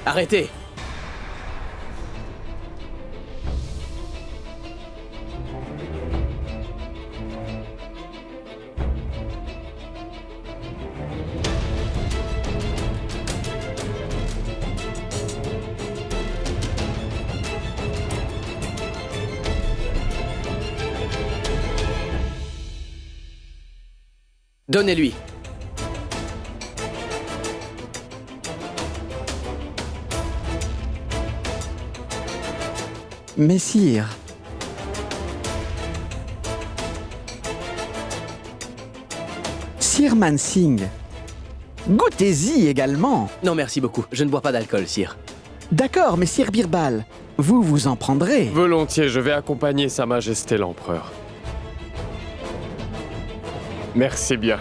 Arrêtez! Donnez-lui. Messire. Sir Mansingh. Goûtez-y également. Non, merci beaucoup. Je ne bois pas d'alcool, sire. D'accord, mais Sir Birbal, vous vous en prendrez. Volontiers, je vais accompagner Sa Majesté l'Empereur. Merci bien.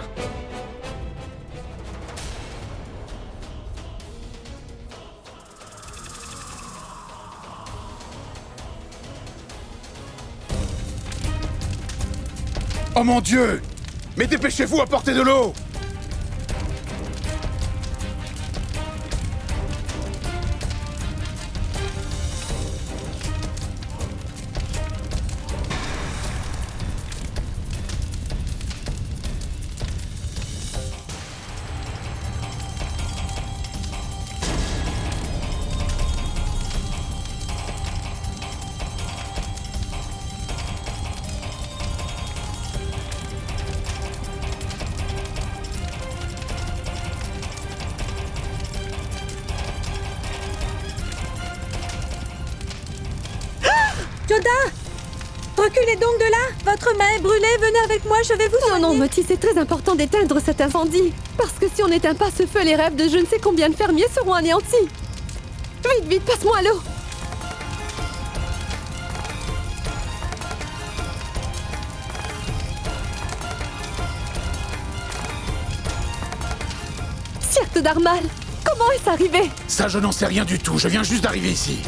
Oh mon Dieu! Mais dépêchez-vous, apportez de l'eau! Joda! Reculez donc de là! Votre main est brûlée, venez avec moi, je vais vous soigner. Non, Moti, c'est très important d'éteindre cet incendie. Parce que si on n'éteint pas ce feu, les rêves de je ne sais combien de fermiers seront anéantis. Vite, vite, passe-moi l'eau! Sir Darmal, comment est-ce arrivé? Ça, je n'en sais rien du tout, je viens juste d'arriver ici.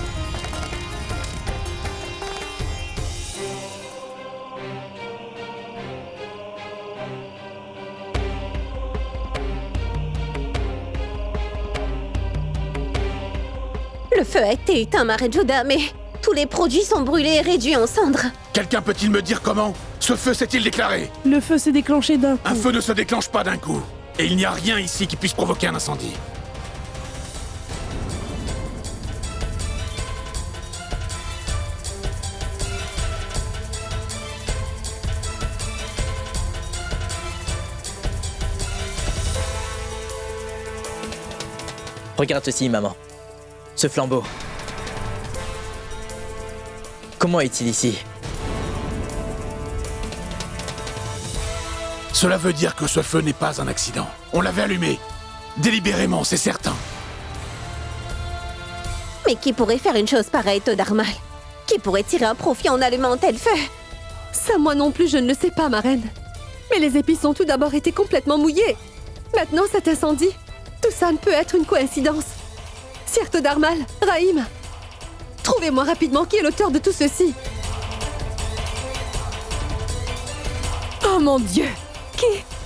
Le feu a été éteint, Marraine Joda, mais tous les produits sont brûlés et réduits en cendres. Quelqu'un peut-il me dire comment ce feu s'est-il déclaré? Le feu s'est déclenché d'un coup. Un feu ne se déclenche pas d'un coup. Et il n'y a rien ici qui puisse provoquer un incendie. Regarde ceci, maman. Ce flambeau. Comment est-il ici? Cela veut dire que ce feu n'est pas un accident. On l'avait allumé. Délibérément, c'est certain. Mais qui pourrait faire une chose pareille, Todarmal? Qui pourrait tirer un profit en allumant un tel feu? Ça, moi non plus, je ne le sais pas, ma reine. Mais les épices ont tout d'abord été complètement mouillées. Maintenant, cet incendie, tout ça ne peut être une coïncidence. Sir Todarmal, Rahim, trouvez-moi rapidement qui est l'auteur de tout ceci. Oh mon Dieu!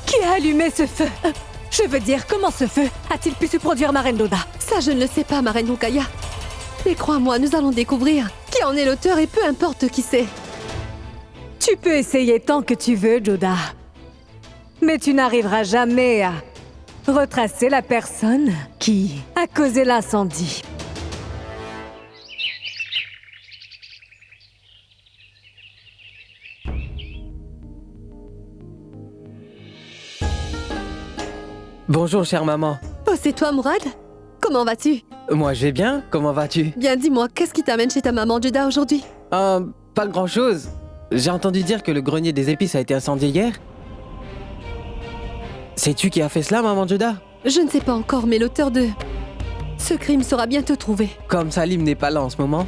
Qui a allumé ce feu? Je veux dire, comment ce feu a-t-il pu se produire, ma reine Loda? Ça, je ne le sais pas, ma reine Rukaya. Mais crois-moi, nous allons découvrir qui en est l'auteur et peu importe qui c'est. Tu peux essayer tant que tu veux, Joda. Mais tu n'arriveras jamais à retracer la personne qui a causé l'incendie. Bonjour, chère maman. Oh, c'est toi, Mourad? Comment vas-tu? Moi, je vais bien. Comment vas-tu? Bien, dis-moi, qu'est-ce qui t'amène chez ta maman, Joda, aujourd'hui? Pas grand-chose. J'ai entendu dire que le grenier des épices a été incendié hier. C'est-tu qui a fait cela, maman Joda? Je ne sais pas encore, mais l'auteur de ce crime sera bientôt trouvé. Comme Salim n'est pas là en ce moment,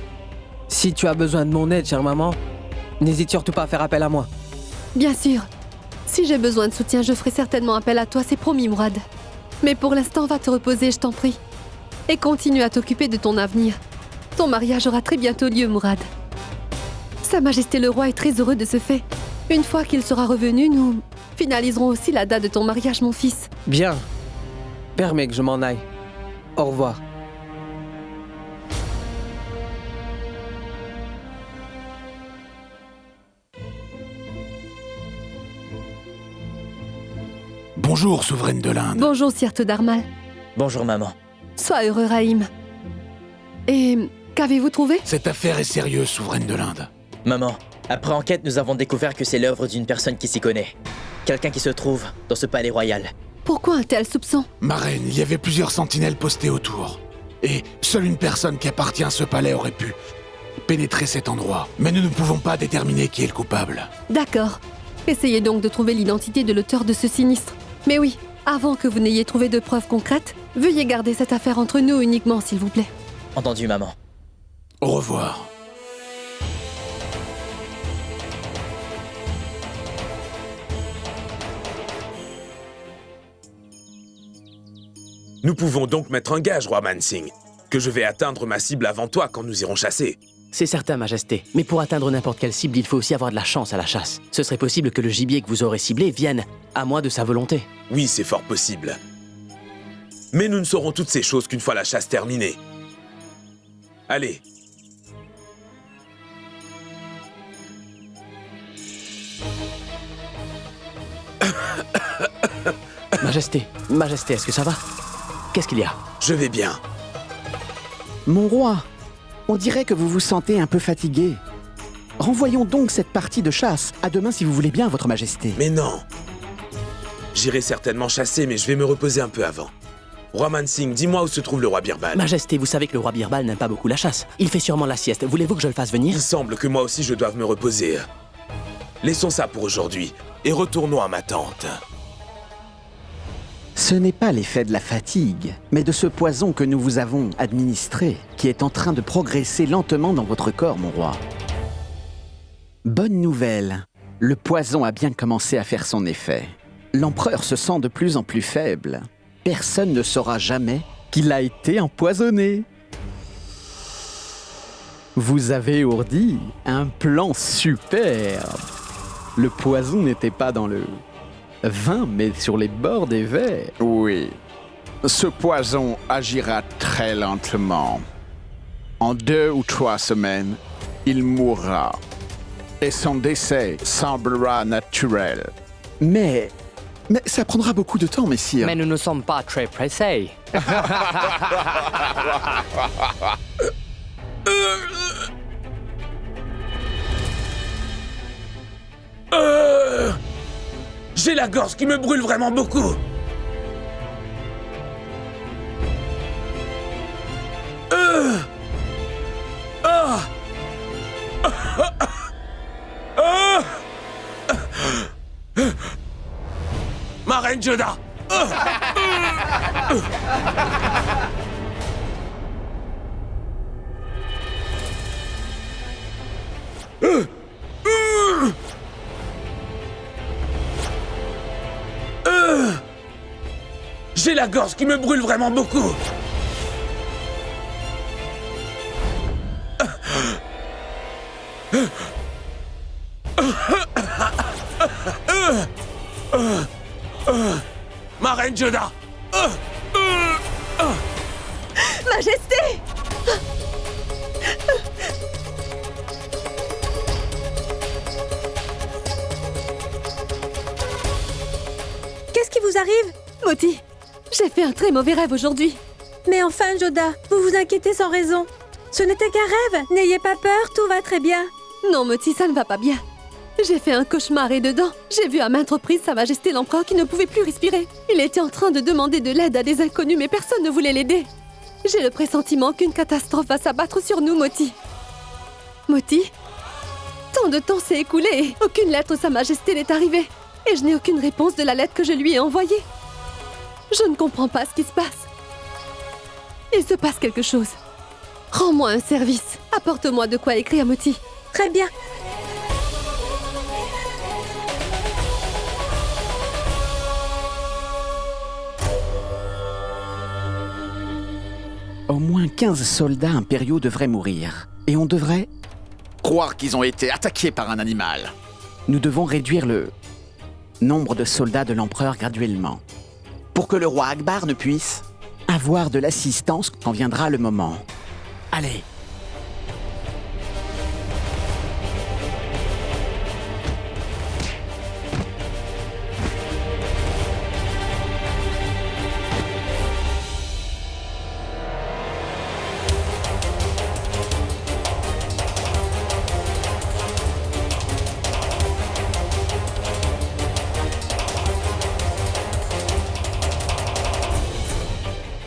si tu as besoin de mon aide, chère maman, n'hésite surtout pas à faire appel à moi. Bien sûr. Si j'ai besoin de soutien, je ferai certainement appel à toi, c'est promis, Mourad. Mais pour l'instant, va te reposer, je t'en prie. Et continue à t'occuper de ton avenir. Ton mariage aura très bientôt lieu, Mourad. Sa Majesté le Roi est très heureux de ce fait. Une fois qu'il sera revenu, nous finaliserons aussi la date de ton mariage, mon fils. Bien. Permets que je m'en aille. Au revoir. Bonjour, souveraine de l'Inde. Bonjour, Sierte Darmal. Bonjour, maman. Sois heureux, Raïm. Et qu'avez-vous trouvé? Cette affaire est sérieuse, souveraine de l'Inde. Maman, après enquête, nous avons découvert que c'est l'œuvre d'une personne qui s'y connaît. Quelqu'un qui se trouve dans ce palais royal. Pourquoi un tel soupçon? Ma reine, il y avait plusieurs sentinelles postées autour. Et seule une personne qui appartient à ce palais aurait pu pénétrer cet endroit. Mais nous ne pouvons pas déterminer qui est le coupable. D'accord. Essayez donc de trouver l'identité de l'auteur de ce sinistre. Mais oui, avant que vous n'ayez trouvé de preuves concrètes, veuillez garder cette affaire entre nous uniquement, s'il vous plaît. Entendu, maman. Au revoir. Nous pouvons donc mettre un gage, roi Mansingh, que je vais atteindre ma cible avant toi quand nous irons chasser. C'est certain, Majesté. Mais pour atteindre n'importe quelle cible, il faut aussi avoir de la chance à la chasse. Ce serait possible que le gibier que vous aurez ciblé vienne à moi de sa volonté. Oui, c'est fort possible. Mais nous ne saurons toutes ces choses qu'une fois la chasse terminée. Allez. Majesté, est-ce que ça va? Qu'est-ce qu'il y a? Je vais bien. Mon roi, on dirait que vous vous sentez un peu fatigué. Renvoyons donc cette partie de chasse. À demain si vous voulez bien, votre majesté. Mais non. J'irai certainement chasser, mais je vais me reposer un peu avant. Roi Mansingh, dis-moi où se trouve le roi Birbal. Majesté, vous savez que le roi Birbal n'aime pas beaucoup la chasse. Il fait sûrement la sieste. Voulez-vous que je le fasse venir? Il semble que moi aussi je doive me reposer. Laissons ça pour aujourd'hui, et retournons à ma tente. Ce n'est pas l'effet de la fatigue, mais de ce poison que nous vous avons administré, qui est en train de progresser lentement dans votre corps, mon roi. Bonne nouvelle, le poison a bien commencé à faire son effet. L'empereur se sent de plus en plus faible. Personne ne saura jamais qu'il a été empoisonné. Vous avez ourdi un plan superbe. Le poison n'était pas dans le vin, mais sur les bords des verres. Oui. Ce poison agira très lentement. En 2 ou 3 semaines, il mourra. Et son décès semblera naturel. Mais ça prendra beaucoup de temps, messire. Mais nous ne sommes pas très pressés. J'ai la gorge qui me brûle vraiment beaucoup. Ma reine Joda. J'ai la gorge qui me brûle vraiment beaucoup. Ma reine Joda. Majesté! Qu'est-ce qui vous arrive? Moti, j'ai fait un très mauvais rêve aujourd'hui. Mais enfin, Joda, vous vous inquiétez sans raison. Ce n'était qu'un rêve. N'ayez pas peur, tout va très bien. Non, Moti, ça ne va pas bien. J'ai fait un cauchemar et dedans, j'ai vu à maintes reprises Sa Majesté l'Empereur qui ne pouvait plus respirer. Il était en train de demander de l'aide à des inconnus, mais personne ne voulait l'aider. J'ai le pressentiment qu'une catastrophe va s'abattre sur nous, Moti. Moti, tant de temps s'est écoulé et aucune lettre de Sa Majesté n'est arrivée. Et je n'ai aucune réponse de la lettre que je lui ai envoyée. Je ne comprends pas ce qui se passe. Il se passe quelque chose. Rends-moi un service. Apporte-moi de quoi écrire, Moti. Très bien. Au moins 15 soldats impériaux devraient mourir. Et on devrait... Croire qu'ils ont été attaqués par un animal. Nous devons réduire le nombre de soldats de l'empereur graduellement. Pour que le roi Akbar ne puisse avoir de l'assistance quand viendra le moment. Allez.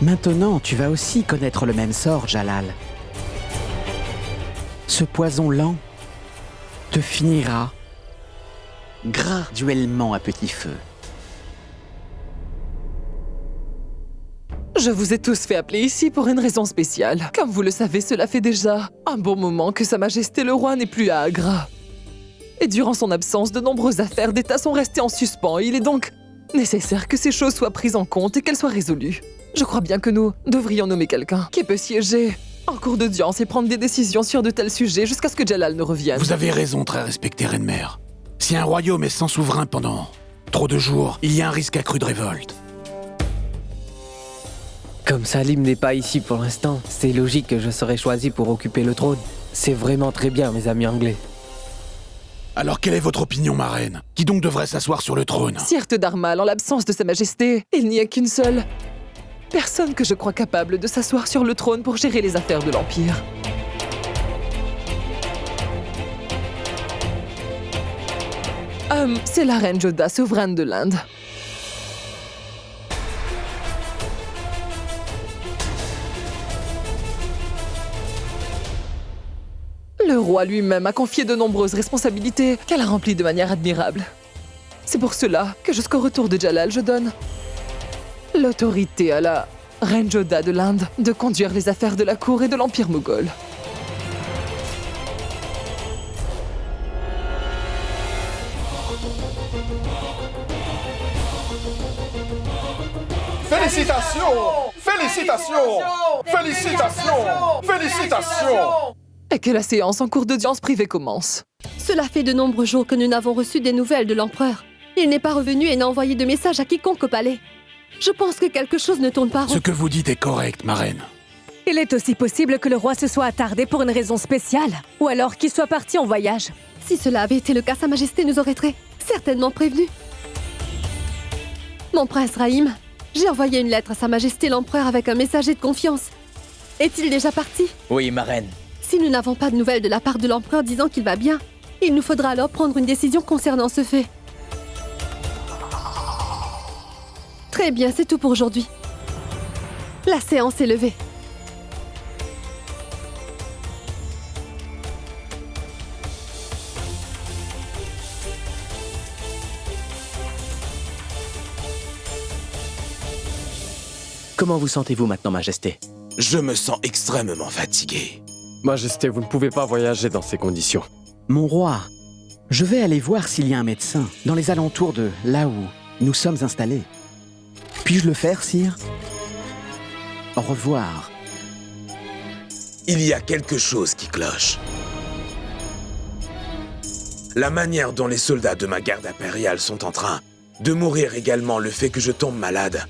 Maintenant, tu vas aussi connaître le même sort, Jalal. Ce poison lent te finira graduellement à petit feu. Je vous ai tous fait appeler ici pour une raison spéciale. Comme vous le savez, cela fait déjà un bon moment que Sa Majesté le Roi n'est plus à Agra. Et durant son absence, de nombreuses affaires d'État sont restées en suspens. Il est donc nécessaire que ces choses soient prises en compte et qu'elles soient résolues. Je crois bien que nous devrions nommer quelqu'un qui peut siéger en cours d'audience et prendre des décisions sur de tels sujets jusqu'à ce que Jalal ne revienne. Vous avez raison, très respecté Reine-Mère. Si un royaume est sans souverain pendant trop de jours, il y a un risque accru de révolte. Comme Salim n'est pas ici pour l'instant, c'est logique que je serai choisi pour occuper le trône. C'est vraiment très bien, mes amis anglais. Alors quelle est votre opinion, ma reine? Qui donc devrait s'asseoir sur le trône? Sire Darmal, en l'absence de Sa Majesté, il n'y a qu'une seule personne que je crois capable de s'asseoir sur le trône pour gérer les affaires de l'Empire. C'est la reine Joda, souveraine de l'Inde. Le roi lui-même a confié de nombreuses responsabilités qu'elle a remplies de manière admirable. C'est pour cela que jusqu'au retour de Jalal, je donne l'autorité à la reine Joda de l'Inde de conduire les affaires de la cour et de l'Empire moghol. Félicitations! Félicitations! Félicitations! Félicitations! Et que la séance en cours d'audience privée commence. Cela fait de nombreux jours que nous n'avons reçu des nouvelles de l'empereur. Il n'est pas revenu et n'a envoyé de message à quiconque au palais. Je pense que quelque chose ne tourne pas rond. Ce que vous dites est correct, ma reine. Il est aussi possible que le roi se soit attardé pour une raison spéciale, ou alors qu'il soit parti en voyage. Si cela avait été le cas, Sa Majesté nous aurait très certainement prévenus. Mon prince Rahim, j'ai envoyé une lettre à Sa Majesté l'empereur avec un messager de confiance. Est-il déjà parti? Oui, ma reine. Si nous n'avons pas de nouvelles de la part de l'empereur disant qu'il va bien, il nous faudra alors prendre une décision concernant ce fait. Très bien, c'est tout pour aujourd'hui. La séance est levée. Comment vous sentez-vous maintenant, Majesté? Je me sens extrêmement fatigué. Majesté, vous ne pouvez pas voyager dans ces conditions. Mon roi, je vais aller voir s'il y a un médecin dans les alentours de là où nous sommes installés. Puis-je le faire, sire? Au revoir. Il y a quelque chose qui cloche. La manière dont les soldats de ma garde impériale sont en train de mourir également, le fait que je tombe malade,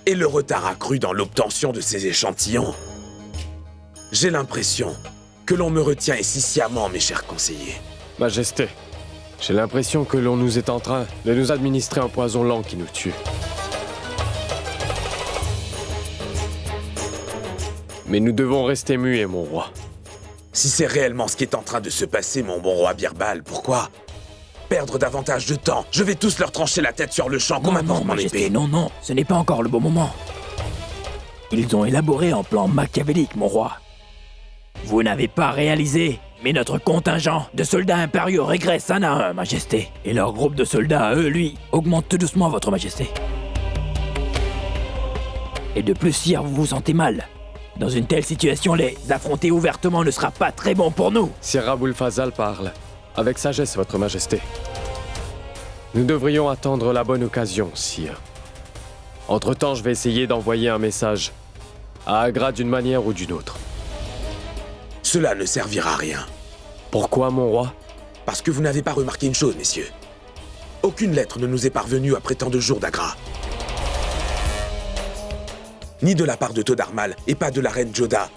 et le retard accru dans l'obtention de ces échantillons. J'ai l'impression que l'on me retient ici sciemment, mes chers conseillers. Majesté, j'ai l'impression que l'on nous est en train de nous administrer un poison lent qui nous tue. Mais nous devons rester muets, mon roi. Si c'est réellement ce qui est en train de se passer, mon bon roi Birbal, pourquoi perdre davantage de temps? Je vais tous leur trancher la tête sur le champ, qu'on m'apporte mon épée. Non, ce n'est pas encore le bon moment. Ils ont élaboré un plan machiavélique, mon roi. Vous n'avez pas réalisé, mais notre contingent de soldats impériaux régresse un à un, Majesté. Et leur groupe de soldats à eux, lui, augmente tout doucement, votre Majesté. Et de plus, sire, vous vous sentez mal. Dans une telle situation, les affronter ouvertement ne sera pas très bon pour nous. Sir Raboul Fazal parle. Avec sagesse, votre Majesté. Nous devrions attendre la bonne occasion, sire. Entre-temps, je vais essayer d'envoyer un message à Agra d'une manière ou d'une autre. Cela ne servira à rien. Pourquoi, mon roi? Parce que vous n'avez pas remarqué une chose, messieurs. Aucune lettre ne nous est parvenue après tant de jours d'Agra. Ni de la part de Todarmal et pas de la reine Joda.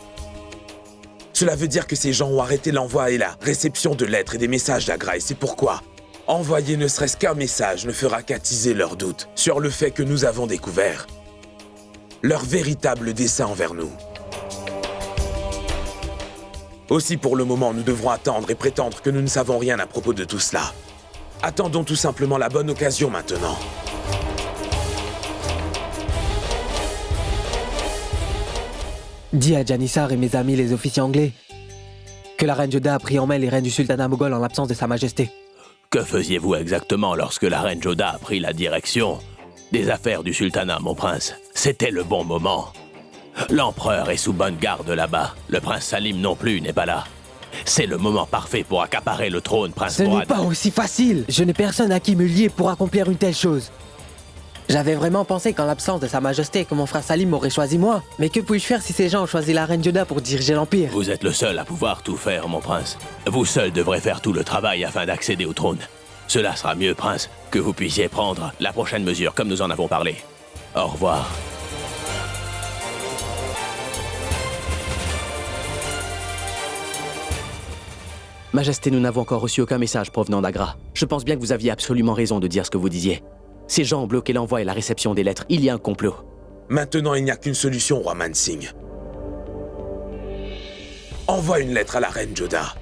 Cela veut dire que ces gens ont arrêté l'envoi et la réception de lettres et des messages d'Agra, et c'est pourquoi envoyer ne serait-ce qu'un message ne fera qu'attiser leurs doutes sur le fait que nous avons découvert leur véritable dessein envers nous. Aussi, pour le moment, nous devrons attendre et prétendre que nous ne savons rien à propos de tout cela. Attendons tout simplement la bonne occasion maintenant. Dis à Janissar et mes amis les officiers anglais que la reine Joda a pris en main les reines du sultanat moghol en l'absence de sa majesté. Que faisiez-vous exactement lorsque la reine Joda a pris la direction des affaires du sultanat, mon prince? C'était le bon moment. L'empereur est sous bonne garde là-bas. Le prince Salim non plus n'est pas là. C'est le moment parfait pour accaparer le trône, prince Ce n'est Fouad. pas aussi facile. Je n'ai personne à qui me lier pour accomplir une telle chose. J'avais vraiment pensé qu'en l'absence de sa majesté, que mon frère Salim m'aurait choisi moi. Mais que puis-je faire si ces gens ont choisi la reine Joda pour diriger l'Empire? Vous êtes le seul à pouvoir tout faire, mon prince. Vous seul devrez faire tout le travail afin d'accéder au trône. Cela sera mieux, prince, que vous puissiez prendre la prochaine mesure comme nous en avons parlé. Au revoir. Majesté, nous n'avons encore reçu aucun message provenant d'Agra. Je pense bien que vous aviez absolument raison de dire ce que vous disiez. Ces gens ont bloqué l'envoi et la réception des lettres. Il y a un complot. Maintenant, il n'y a qu'une solution, roi Mansingh. Envoie une lettre à la reine Joda.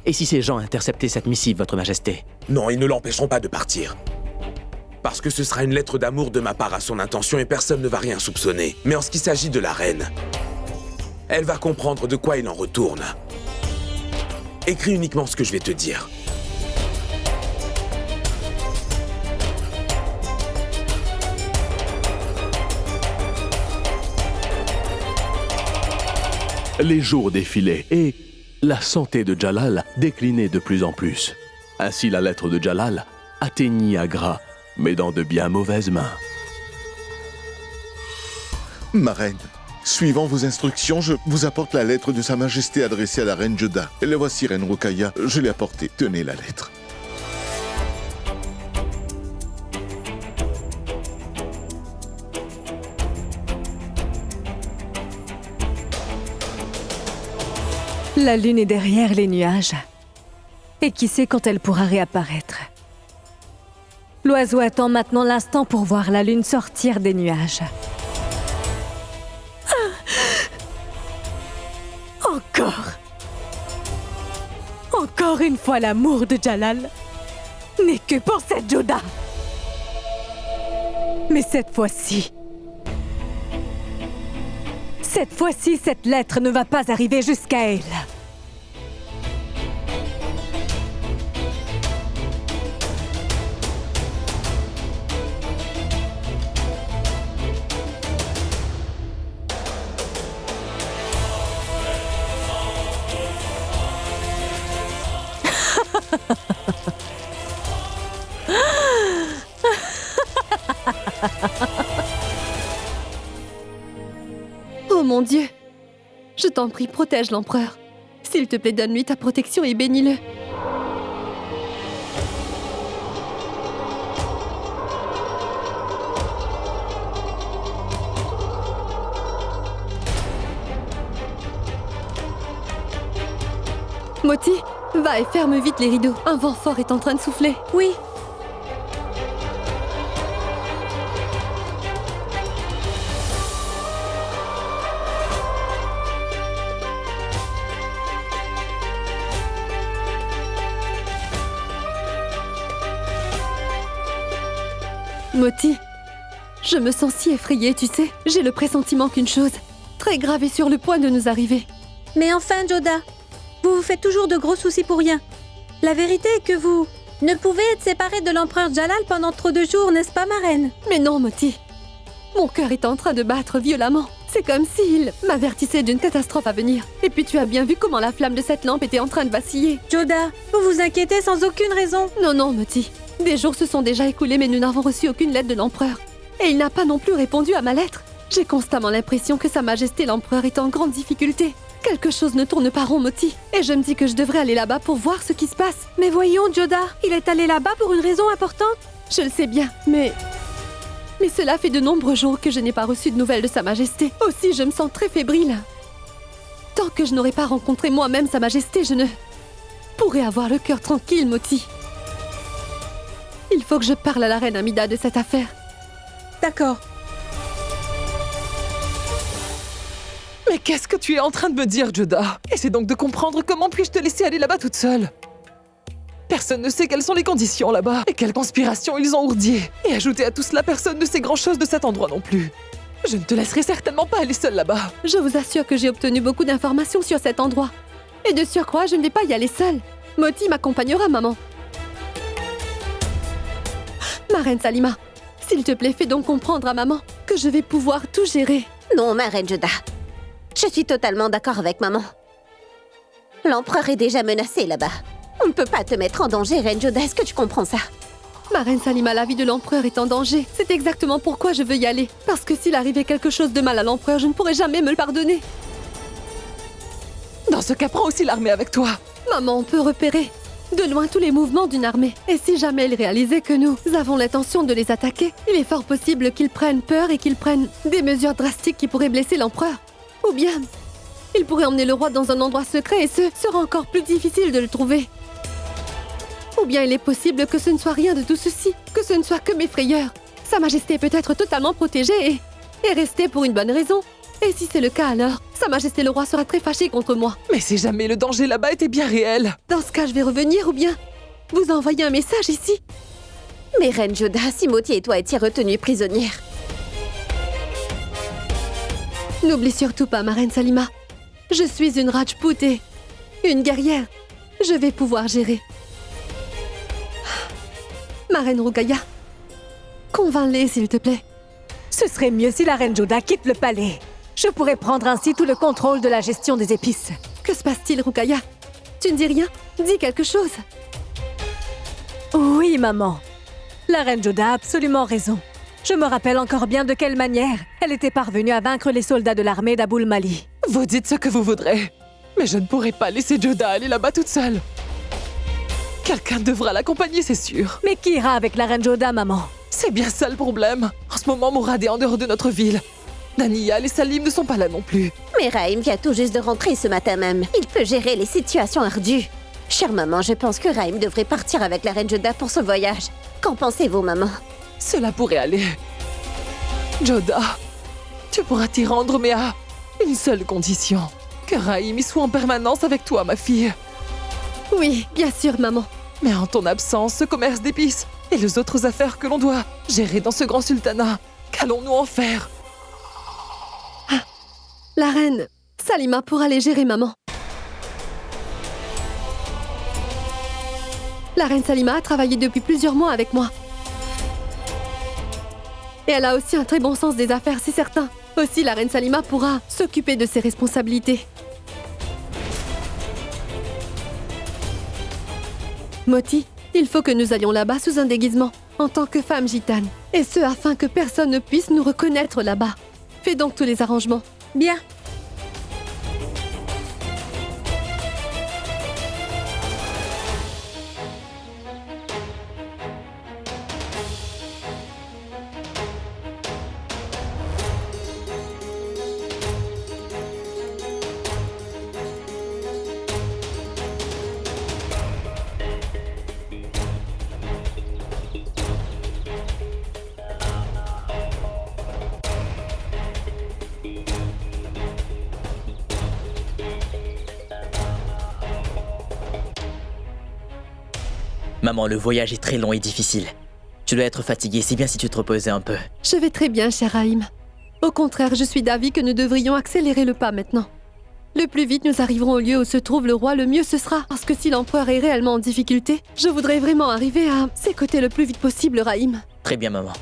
Et si ces gens interceptaient cette missive, votre majesté? Non, ils ne l'empêcheront pas de partir. Parce que ce sera une lettre d'amour de ma part à son intention et personne ne va rien soupçonner. Mais en ce qui s'agit de la reine, elle va comprendre de quoi il en retourne. Écris uniquement ce que je vais te dire. Les jours défilaient et la santé de Jalal déclinait de plus en plus. Ainsi, la lettre de Jalal atteignit Agra, mais dans de bien mauvaises mains. Ma reine, suivant vos instructions, je vous apporte la lettre de Sa Majesté adressée à la reine Joda. Et la voici, reine Rukaya. Je l'ai apportée. Tenez la lettre. La lune est derrière les nuages. Et qui sait quand elle pourra réapparaître? L'oiseau attend maintenant l'instant pour voir la lune sortir des nuages. Encore une fois, l'amour de Jalal n'est que pour cette Joda. Mais cette fois-ci, cette lettre ne va pas arriver jusqu'à elle. Oh mon Dieu! Je t'en prie, protège l'empereur. S'il te plaît, donne-lui ta protection et bénis-le. Moti, va et ferme vite les rideaux. Un vent fort est en train de souffler. Oui. Moti, je me sens si effrayée, tu sais. J'ai le pressentiment qu'une chose très grave est sur le point de nous arriver. Mais enfin, Joda, vous vous faites toujours de gros soucis pour rien. La vérité est que vous ne pouvez être séparés de l'empereur Jalal pendant trop de jours, n'est-ce pas, ma reine? Mais non, Moti. Mon cœur est en train de battre violemment. C'est comme s'il m'avertissait d'une catastrophe à venir. Et puis tu as bien vu comment la flamme de cette lampe était en train de vaciller. Joda, vous vous inquiétez sans aucune raison. Non, non, Moti. Des jours se sont déjà écoulés, mais nous n'avons reçu aucune lettre de l'empereur. Et il n'a pas non plus répondu à ma lettre. J'ai constamment l'impression que Sa Majesté l'Empereur est en grande difficulté. Quelque chose ne tourne pas rond, Moti. Et je me dis que je devrais aller là-bas pour voir ce qui se passe. Mais voyons, Joda, il est allé là-bas pour une raison importante. Je le sais bien, mais cela fait de nombreux jours que je n'ai pas reçu de nouvelles de Sa Majesté. Aussi, je me sens très fébrile. Tant que je n'aurai pas rencontré moi-même Sa Majesté, je ne pourrai avoir le cœur tranquille, Moti. Il faut que je parle à la reine Amida de cette affaire. D'accord. Mais qu'est-ce que tu es en train de me dire, Joda? Essaie donc de comprendre comment puis-je te laisser aller là-bas toute seule. Personne ne sait quelles sont les conditions là-bas et quelle conspiration ils ont ourdié. Et ajouter à tout cela, personne ne sait grand-chose de cet endroit non plus. Je ne te laisserai certainement pas aller seule là-bas. Je vous assure que j'ai obtenu beaucoup d'informations sur cet endroit. Et de surcroît, je ne vais pas y aller seule. Moti m'accompagnera, maman. Ma reine Salima, s'il te plaît, fais donc comprendre à maman que je vais pouvoir tout gérer. Non, ma reine Joda. Je suis totalement d'accord avec maman. L'empereur est déjà menacé là-bas. On ne peut pas te mettre en danger, reine Joda. Est-ce que tu comprends ça? Ma reine Salima, la vie de l'empereur est en danger. C'est exactement pourquoi je veux y aller. Parce que s'il arrivait quelque chose de mal à l'empereur, je ne pourrais jamais me le pardonner. Dans ce cas, prends aussi l'armée avec toi. Maman, on peut repérer de loin tous les mouvements d'une armée. Et si jamais ils réalisaient que nous avons l'intention de les attaquer, il est fort possible qu'ils prennent peur et qu'ils prennent des mesures drastiques qui pourraient blesser l'empereur. Ou bien, ils pourraient emmener le roi dans un endroit secret et ce sera encore plus difficile de le trouver. Ou bien il est possible que ce ne soit rien de tout ceci, que ce ne soit que mes frayeurs. Sa Majesté peut être totalement protégée et rester pour une bonne raison. Et si c'est le cas alors, Sa Majesté le roi sera très fâché contre moi. Mais si jamais le danger là-bas était bien réel. Dans ce cas, je vais revenir ou bien vous envoyer un message ici. Mais reine Joda, si Moti et toi étiez retenues prisonnières. N'oublie surtout pas, ma reine Salima. Je suis une Rajput et une guerrière. Je vais pouvoir gérer. Ma reine Rukaya, convainc-les, s'il te plaît. Ce serait mieux si la reine Joda quitte le palais. Je pourrais prendre ainsi tout le contrôle de la gestion des épices. Que se passe-t-il, Rukaya? Tu ne dis rien? Dis quelque chose. Oui, maman. La reine Joda a absolument raison. Je me rappelle encore bien de quelle manière elle était parvenue à vaincre les soldats de l'armée d'Aboul Mali. Vous dites ce que vous voudrez, mais je ne pourrai pas laisser Joda aller là-bas toute seule. Quelqu'un devra l'accompagner, c'est sûr. Mais qui ira avec la reine Joda, maman? C'est bien ça le problème. En ce moment, Mourad est en dehors de notre ville. Daniyal et Salim ne sont pas là non plus. Mais Raïm vient tout juste de rentrer ce matin même. Il peut gérer les situations ardues. Chère maman, je pense que Raïm devrait partir avec la reine Joda pour ce voyage. Qu'en pensez-vous, maman? Cela pourrait aller. Joda, tu pourras t'y rendre, mais à une seule condition. Que Raïm y soit en permanence avec toi, ma fille. Oui, bien sûr, maman. Mais en ton absence, ce commerce d'épices et les autres affaires que l'on doit gérer dans ce grand sultanat, qu'allons-nous en faire? La reine Salima pourra les gérer, maman. La reine Salima a travaillé depuis plusieurs mois avec moi. Et elle a aussi un très bon sens des affaires, c'est certain. Aussi, la reine Salima pourra s'occuper de ses responsabilités. Moti, il faut que nous allions là-bas sous un déguisement, en tant que femme gitane. Et ce, afin que personne ne puisse nous reconnaître là-bas. Fais donc tous les arrangements. Bien. Maman, le voyage est très long et difficile. Tu dois être fatiguée, c'est bien si tu te reposais un peu. Je vais très bien, cher Raïm. Au contraire, je suis d'avis que nous devrions accélérer le pas maintenant. Le plus vite nous arriverons au lieu où se trouve le roi, le mieux ce sera. Parce que si l'empereur est réellement en difficulté, je voudrais vraiment arriver à ses côtés le plus vite possible, Raïm. Très bien, maman.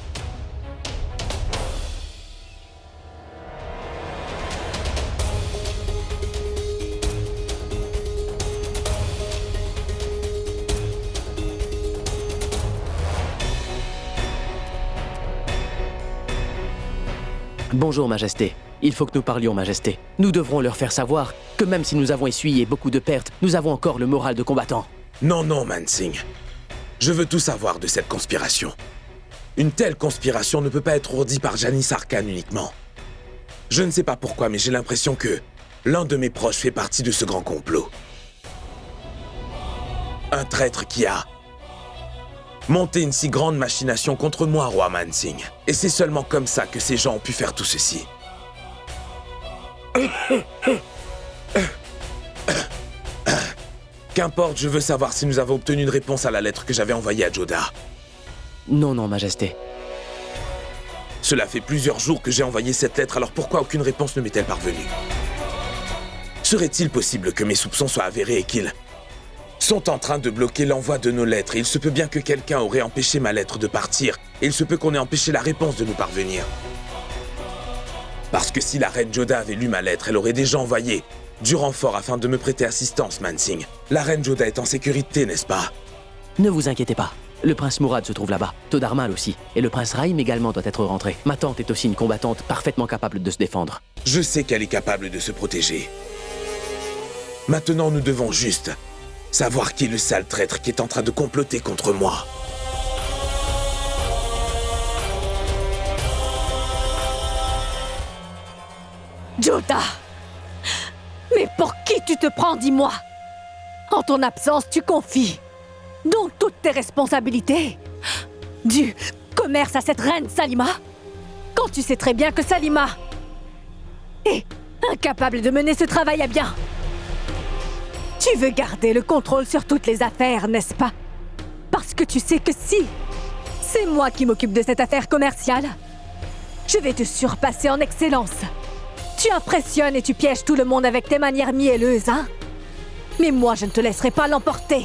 Bonjour, Majesté. Il faut que nous parlions, Majesté. Nous devrons leur faire savoir que même si nous avons essuyé beaucoup de pertes, nous avons encore le moral de combattant. Non, non, Mansing. Je veux tout savoir de cette conspiration. Une telle conspiration ne peut pas être ourdie par Janice Arcane uniquement. Je ne sais pas pourquoi, mais j'ai l'impression que l'un de mes proches fait partie de ce grand complot. Un traître qui a monté une si grande machination contre moi, roi Mansing. Et c'est seulement comme ça que ces gens ont pu faire tout ceci. Qu'importe, je veux savoir si nous avons obtenu une réponse à la lettre que j'avais envoyée à Joda. Non, non, Majesté. Cela fait plusieurs jours que j'ai envoyé cette lettre, alors pourquoi aucune réponse ne m'est-elle parvenue? Serait-il possible que mes soupçons soient avérés et qu'ils sont en train de bloquer l'envoi de nos lettres? Et il se peut bien que quelqu'un aurait empêché ma lettre de partir, et il se peut qu'on ait empêché la réponse de nous parvenir. Parce que si la reine Joda avait lu ma lettre, elle aurait déjà envoyé du renfort afin de me prêter assistance, Mansing. La reine Joda est en sécurité, n'est-ce pas? Ne vous inquiétez pas. Le prince Mourad se trouve là-bas, Todarmal aussi, et le prince Raïm également doit être rentré. Ma tante est aussi une combattante parfaitement capable de se défendre. Je sais qu'elle est capable de se protéger. Maintenant, nous devons juste savoir qui est le sale traître qui est en train de comploter contre moi. Joda! Mais pour qui tu te prends, dis-moi? En ton absence, tu confies donc toutes tes responsabilités du commerce à cette reine Salima? Quand tu sais très bien que Salima est incapable de mener ce travail à bien. Tu veux garder le contrôle sur toutes les affaires, n'est-ce pas? Parce que tu sais que si c'est moi qui m'occupe de cette affaire commerciale, je vais te surpasser en excellence. Tu impressionnes et tu pièges tout le monde avec tes manières mielleuses, hein? Mais moi, je ne te laisserai pas l'emporter.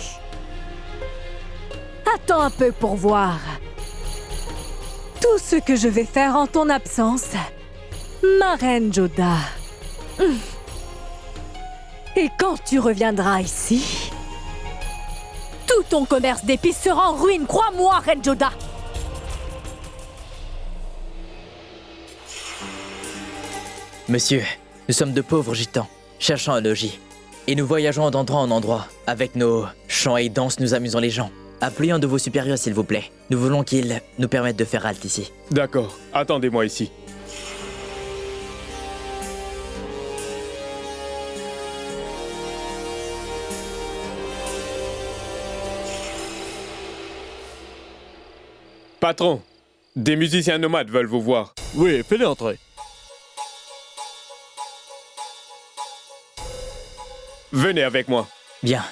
Attends un peu pour voir. Tout ce que je vais faire en ton absence, ma reine Joda. Et quand tu reviendras ici, tout ton commerce d'épices sera en ruine, crois-moi, reine Joda. Monsieur, nous sommes de pauvres gitans, cherchant un logis. Et nous voyageons d'endroit en endroit. Avec nos chants et danses, nous amusons les gens. Appelez un de vos supérieurs, s'il vous plaît. Nous voulons qu'il nous permette de faire halte ici. D'accord, attendez-moi ici. Patron, des musiciens nomades veulent vous voir. Oui, fais-les entrer. Venez avec moi. Bien.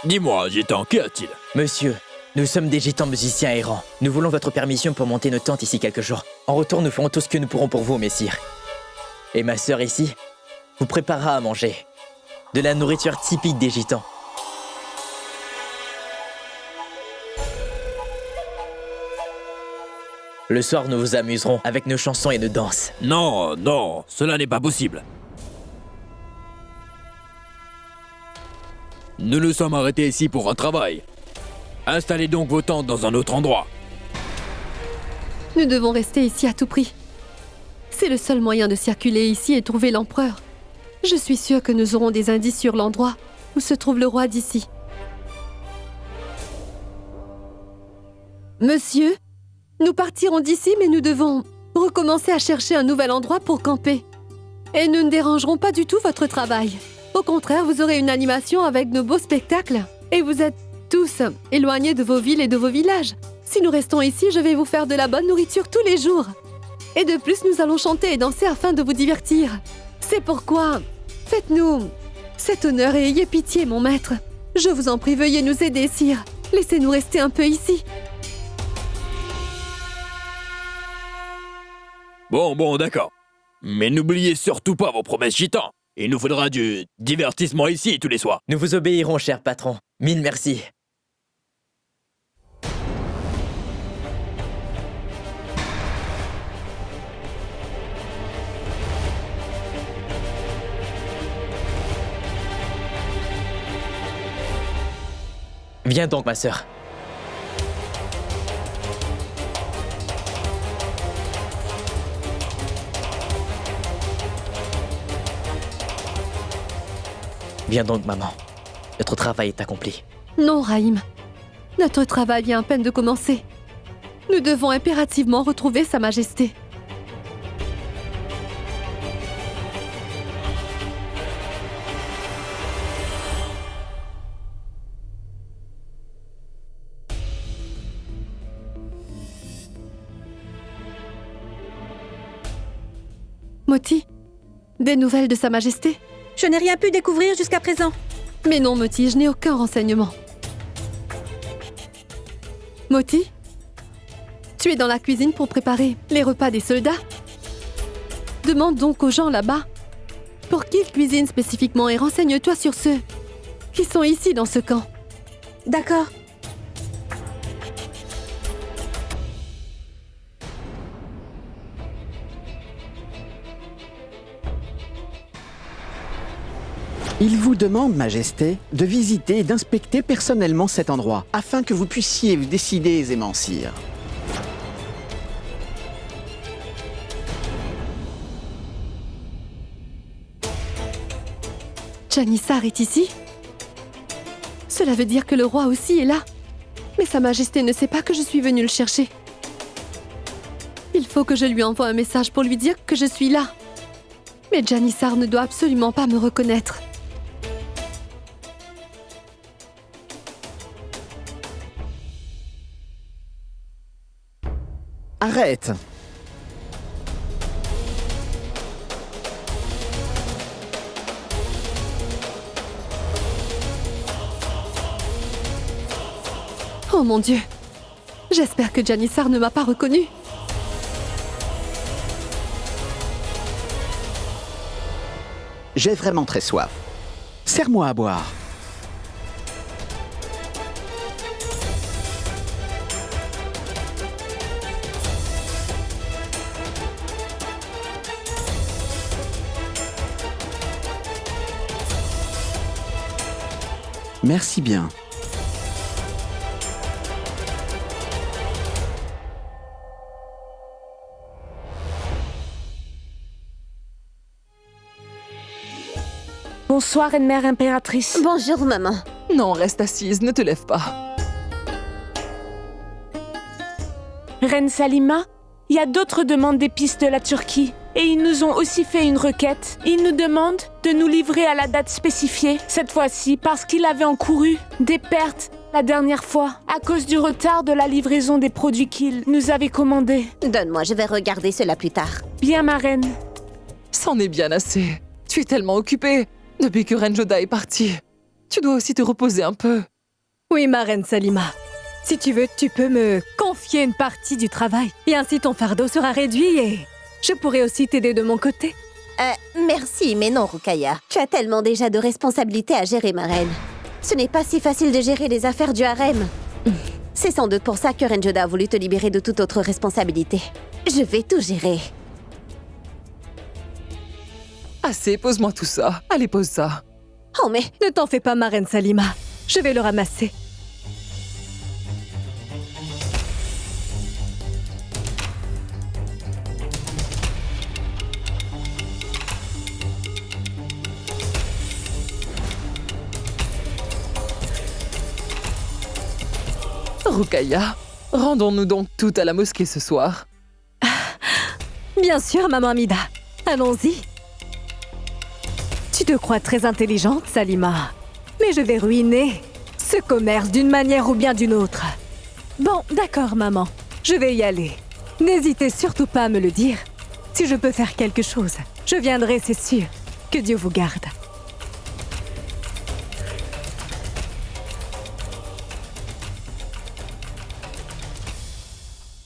Dis-moi, gitan, qu'y a-t-il? Monsieur, nous sommes des gitans musiciens errants. Nous voulons votre permission pour monter nos tentes ici quelques jours. En retour, nous ferons tout ce que nous pourrons pour vous, messire. Et ma sœur ici vous préparera à manger. De la nourriture typique des gitans. Le soir, nous vous amuserons avec nos chansons et nos danses. Non, non, cela n'est pas possible. Nous nous sommes arrêtés ici pour un travail. Installez donc vos tentes dans un autre endroit. Nous devons rester ici à tout prix. C'est le seul moyen de circuler ici et trouver l'empereur. Je suis sûre que nous aurons des indices sur l'endroit où se trouve le roi d'ici. Monsieur, nous partirons d'ici, mais nous devons recommencer à chercher un nouvel endroit pour camper. Et nous ne dérangerons pas du tout votre travail. Au contraire, vous aurez une animation avec nos beaux spectacles. Et vous êtes tous éloignés de vos villes et de vos villages. Si nous restons ici, je vais vous faire de la bonne nourriture tous les jours. Et de plus, nous allons chanter et danser afin de vous divertir. C'est pourquoi, faites-nous cet honneur et ayez pitié, mon maître. Je vous en prie, veuillez nous aider, sire. Laissez-nous rester un peu ici. Bon, d'accord. Mais n'oubliez surtout pas vos promesses gitans. Il nous faudra du divertissement ici tous les soirs. Nous vous obéirons, cher patron. Mille merci. Viens donc, ma sœur. Viens donc, maman. Notre travail est accompli. Non, Raïm. Notre travail vient à peine de commencer. Nous devons impérativement retrouver Sa Majesté. Moti, des nouvelles de Sa Majesté? Je n'ai rien pu découvrir jusqu'à présent. Mais non, Moti, je n'ai aucun renseignement. Moti, tu es dans la cuisine pour préparer les repas des soldats? Demande donc aux gens là-bas pour qui ils cuisinent spécifiquement et renseigne-toi sur ceux qui sont ici dans ce camp. D'accord. Il vous demande, Majesté, de visiter et d'inspecter personnellement cet endroit, afin que vous puissiez vous décider aisément, sire. Janissar est ici? Cela veut dire que le roi aussi est là. Mais Sa Majesté ne sait pas que je suis venue le chercher. Il faut que je lui envoie un message pour lui dire que je suis là. Mais Janissar ne doit absolument pas me reconnaître. Arrête! Oh mon Dieu! J'espère que Janissar ne m'a pas reconnue. J'ai vraiment très soif. Serre-moi à boire. Merci bien. Bonsoir, Reine-Mère impératrice. Bonjour, maman. Non, reste assise, ne te lève pas. Reine Salima, il y a d'autres demandes d'épices de la Turquie. Et ils nous ont aussi fait une requête. Ils nous demandent de nous livrer à la date spécifiée, cette fois-ci, parce qu'ils avaient encouru des pertes la dernière fois, à cause du retard de la livraison des produits qu'ils nous avaient commandés. Donne-moi, je vais regarder cela plus tard. Bien, ma reine. C'en est bien assez. Tu es tellement occupée. Depuis que Reine Joda est partie, tu dois aussi te reposer un peu. Oui, ma reine Salima. Si tu veux, tu peux me confier une partie du travail. Et ainsi ton fardeau sera réduit et je pourrai aussi t'aider de mon côté. Merci, mais non, Rukaya. Tu as tellement déjà de responsabilités à gérer, ma reine. Ce n'est pas si facile de gérer les affaires du harem. C'est sans doute pour ça que Reine Joda a voulu te libérer de toute autre responsabilité. Je vais tout gérer. Assez, pose-moi tout ça. Allez, pose ça. Oh, mais... Ne t'en fais pas, ma reine Salima. Je vais le ramasser. Rukaya, rendons-nous donc toutes à la mosquée ce soir. Bien sûr, maman Amida. Allons-y. Tu te crois très intelligente, Salima. Mais je vais ruiner ce commerce d'une manière ou bien d'une autre. Bon, d'accord, maman. Je vais y aller. N'hésitez surtout pas à me le dire. Si je peux faire quelque chose, je viendrai, c'est sûr. Que Dieu vous garde.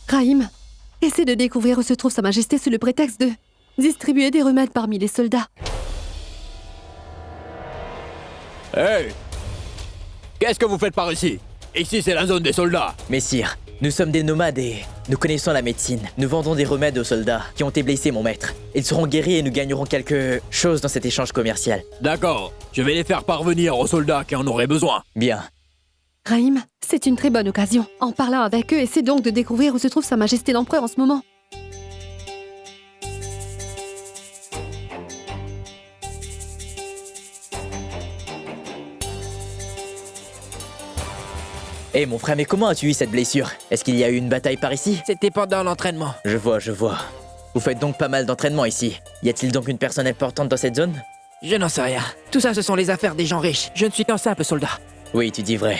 Raïm, essaie de découvrir où se trouve Sa Majesté sous le prétexte de distribuer des remèdes parmi les soldats. Hey! Qu'est-ce que vous faites par ici? Ici, c'est la zone des soldats. Messire, nous sommes des nomades et nous connaissons la médecine. Nous vendons des remèdes aux soldats qui ont été blessés, mon maître. Ils seront guéris et nous gagnerons quelque chose dans cet échange commercial. D'accord, je vais les faire parvenir aux soldats qui en auraient besoin. Bien. Raïm, c'est une très bonne occasion. En parlant avec eux, essaie donc de découvrir où se trouve Sa Majesté l'Empereur en ce moment. Hé mon frère, mais comment as-tu eu cette blessure? Est-ce qu'il y a eu une bataille par ici? C'était pendant l'entraînement. Je vois. Vous faites donc pas mal d'entraînement ici. Y a-t-il donc une personne importante dans cette zone? Je n'en sais rien. Tout ça, ce sont les affaires des gens riches. Je ne suis qu'un simple soldat. Oui, tu dis vrai.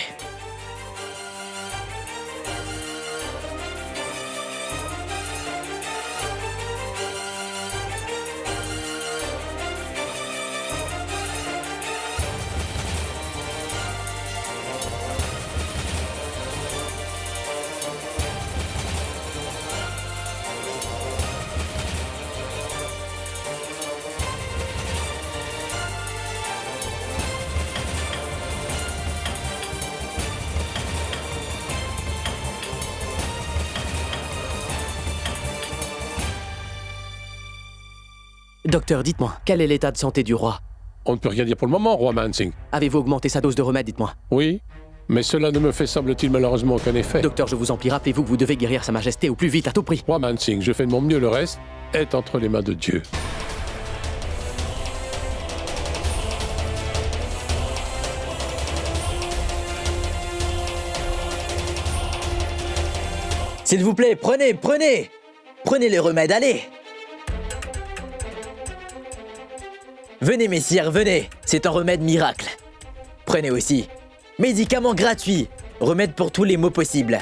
Docteur, dites-moi, quel est l'état de santé du roi? On ne peut rien dire pour le moment, roi Mansing. Avez-vous augmenté sa dose de remède, dites-moi? Oui, mais cela ne me fait, semble-t-il, malheureusement aucun effet. Docteur, je vous en prie, rappelez-vous que vous devez guérir Sa Majesté au plus vite, à tout prix. Roi Mansing, je fais de mon mieux, le reste est entre les mains de Dieu. S'il vous plaît, prenez les remèdes, allez. Venez, messire, venez. C'est un remède miracle. Prenez aussi. Médicaments gratuits. Remède pour tous les maux possibles.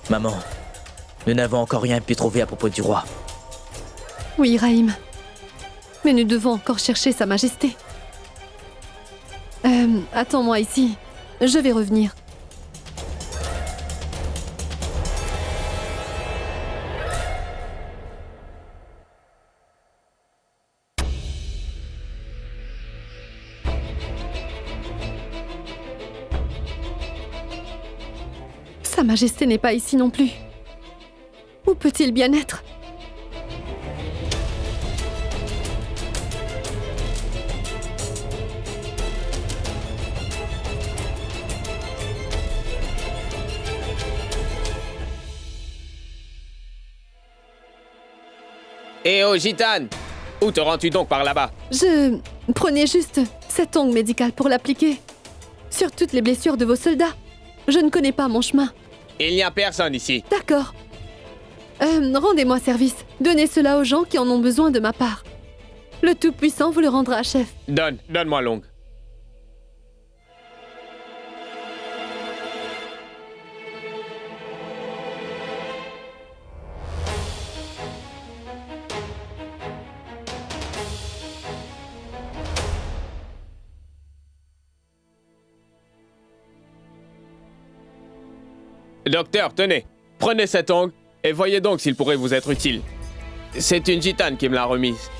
Maman, nous n'avons encore rien pu trouver à propos du roi. Oui, Raïm. Mais nous devons encore chercher Sa Majesté. Attends-moi ici. Je vais revenir. Sa Majesté n'est pas ici non plus. Où peut-il bien être? Eh oh, gitane! Où te rends-tu donc par là-bas? Je prenais juste cette ongle médicale pour l'appliquer sur toutes les blessures de vos soldats. Je ne connais pas mon chemin. Il n'y a personne ici. D'accord. Rendez-moi service. Donnez cela aux gens qui en ont besoin de ma part. Le Tout-Puissant vous le rendra, chef. Donne-moi l'ongle. Docteur, tenez, prenez cet ongle et voyez donc s'il pourrait vous être utile. C'est une gitane qui me l'a remise.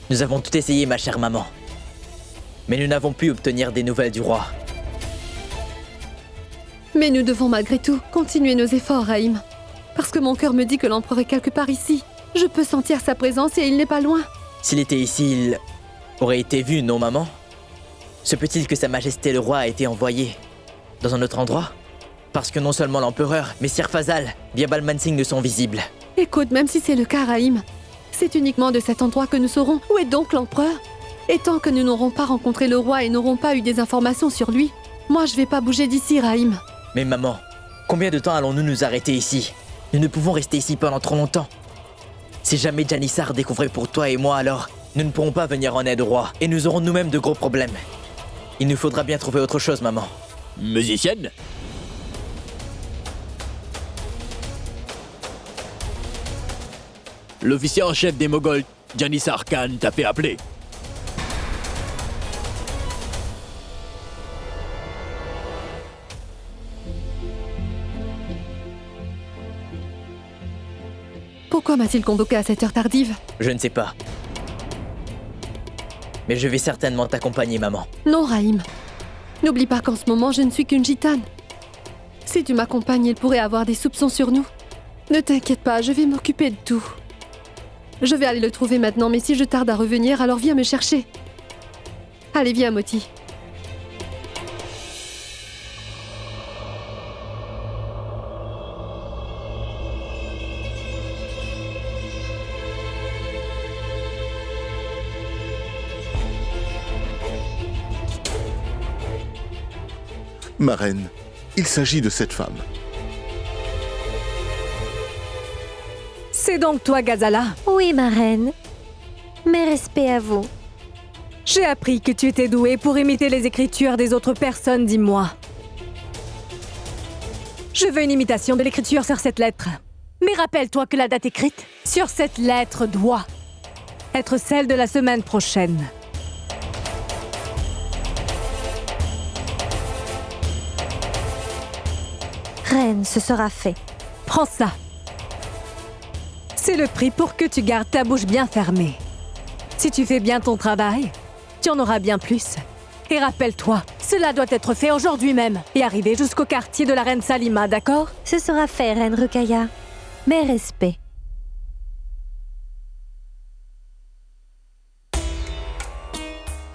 Nous avons tout essayé, ma chère maman. Mais nous n'avons pu obtenir des nouvelles du roi. Mais nous devons malgré tout continuer nos efforts, Raïm. Parce que mon cœur me dit que l'empereur est quelque part ici. Je peux sentir sa présence et il n'est pas loin. S'il était ici, il aurait été vu, non, maman? Se peut-il que Sa Majesté le roi a été envoyé dans un autre endroit? Parce que non seulement l'empereur, mais Sir Fazal, Birbal Mansing ne sont visibles. Écoute, même si c'est le cas, Raïm, c'est uniquement de cet endroit que nous saurons. Où est donc l'empereur? Et tant que nous n'aurons pas rencontré le roi et n'aurons pas eu des informations sur lui, moi je vais pas bouger d'ici, Raïm. Mais maman, combien de temps allons-nous nous arrêter ici? Nous ne pouvons rester ici pendant trop longtemps. Si jamais Janissar découvrait pour toi et moi, alors nous ne pourrons pas venir en aide au roi et nous aurons nous-mêmes de gros problèmes. Il nous faudra bien trouver autre chose, maman. Musicienne? L'officier en chef des Moghols, Janissar Khan, t'a fait appeler. Pourquoi m'a-t-il convoqué à cette heure tardive? Je ne sais pas. Mais je vais certainement t'accompagner, maman. Non, Raïm. N'oublie pas qu'en ce moment, je ne suis qu'une gitane. Si tu m'accompagnes, il pourrait avoir des soupçons sur nous. Ne t'inquiète pas, je vais m'occuper de tout. Je vais aller le trouver maintenant, mais si je tarde à revenir, alors viens me chercher. Allez, viens, Moti. Ma reine, il s'agit de cette femme. C'est donc toi, Gazala? Oui, ma reine. Mes respects à vous. J'ai appris que tu étais douée pour imiter les écritures des autres personnes, dis-moi. Je veux une imitation de l'écriture sur cette lettre. Mais rappelle-toi que la date écrite sur cette lettre doit être celle de la semaine prochaine. Reine, ce sera fait. Prends ça. C'est le prix pour que tu gardes ta bouche bien fermée. Si tu fais bien ton travail, tu en auras bien plus. Et rappelle-toi, cela doit être fait aujourd'hui même et arriver jusqu'au quartier de la reine Salima, d'accord? Ce sera fait, reine Ruqayya. Mes respects.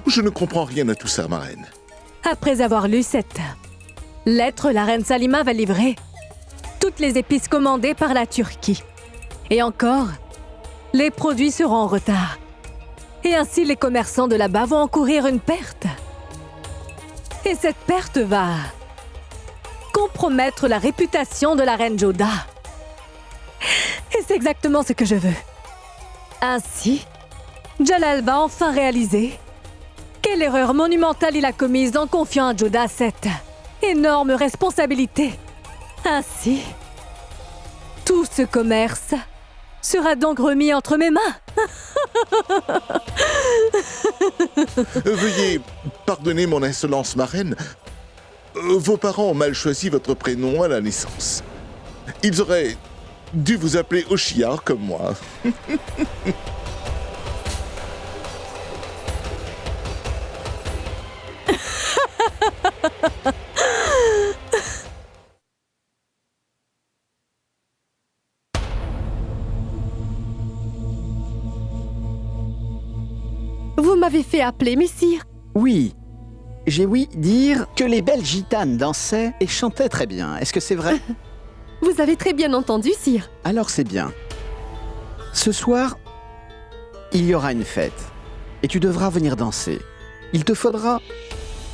Je ne comprends rien à tout ça, ma reine. Après avoir lu cette lettre, la reine Salima va livrer toutes les épices commandées par la Turquie. Et encore, les produits seront en retard. Et ainsi, les commerçants de là-bas vont encourir une perte. Et cette perte va compromettre la réputation de la reine Joda. Et c'est exactement ce que je veux. Ainsi, Jalal va enfin réaliser quelle erreur monumentale il a commise en confiant à Joda cette énorme responsabilité. Ainsi, tout ce commerce sera donc remis entre mes mains. Veuillez pardonner mon insolence, ma reine. Vos parents ont mal choisi votre prénom à la naissance. Ils auraient dû vous appeler Oshiar comme moi. Vous m'avez fait appeler, messire. Oui. J'ai ouï dire que les belles gitanes dansaient et chantaient très bien. Est-ce que c'est vrai? Vous avez très bien entendu, sire. Alors c'est bien. Ce soir, il y aura une fête. Et tu devras venir danser. Il te faudra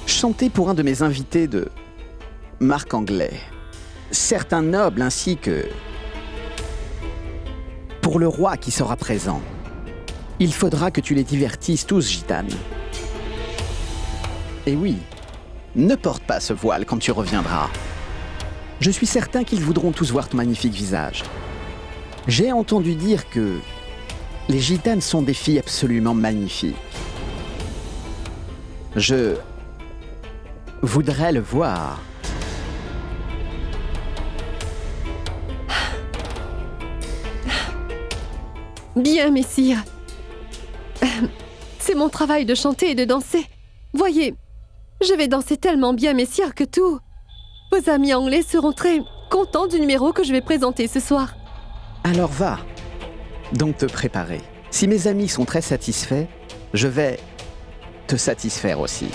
chanter pour un de mes invités de marque anglais. Certains nobles ainsi que pour le roi qui sera présent. Il faudra que tu les divertisses tous, gitane. Et oui, ne porte pas ce voile quand tu reviendras. Je suis certain qu'ils voudront tous voir ton magnifique visage. J'ai entendu dire que les gitanes sont des filles absolument magnifiques. Je voudrais le voir. Bien, messire. C'est mon travail de chanter et de danser. Voyez, je vais danser tellement bien, messire, que tous vos amis anglais seront très contents du numéro que je vais présenter ce soir. Alors va, donc te préparer. Si mes amis sont très satisfaits, je vais te satisfaire aussi.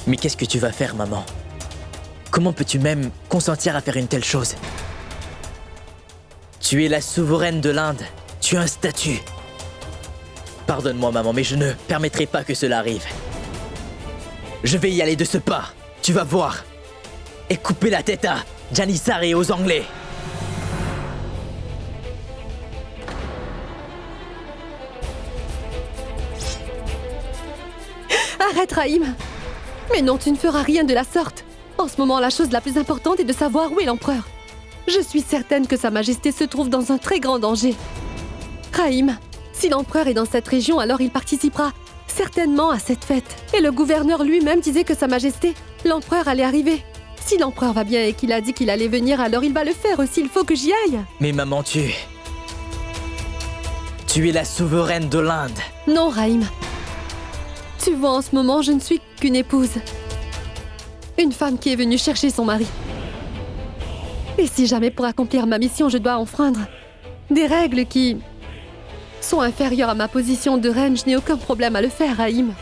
Mais qu'est-ce que tu vas faire, maman? Comment peux-tu même consentir à faire une telle chose? Tu es la souveraine de l'Inde. Tu as un statut. Pardonne-moi, maman, mais je ne permettrai pas que cela arrive. Je vais y aller de ce pas. Tu vas voir. Et couper la tête à Janissar et aux Anglais. Arrête, Raïm. Mais non, tu ne feras rien de la sorte. En ce moment, la chose la plus importante est de savoir où est l'empereur. Je suis certaine que Sa Majesté se trouve dans un très grand danger. Raïm, Si l'empereur est dans cette région, alors il participera certainement à cette fête. Et le gouverneur lui-même disait que Sa Majesté, l'empereur allait arriver. Si l'empereur va bien et qu'il a dit qu'il allait venir, alors il va le faire aussi, il faut que j'y aille. Mais maman, tu es la souveraine de l'Inde. Non, Raïm. Tu vois, en ce moment, je ne suis qu'une épouse. Une femme qui est venue chercher son mari. Et si jamais pour accomplir ma mission, je dois enfreindre des règles qui sont inférieures à ma position de reine, je n'ai aucun problème à le faire, Raïm.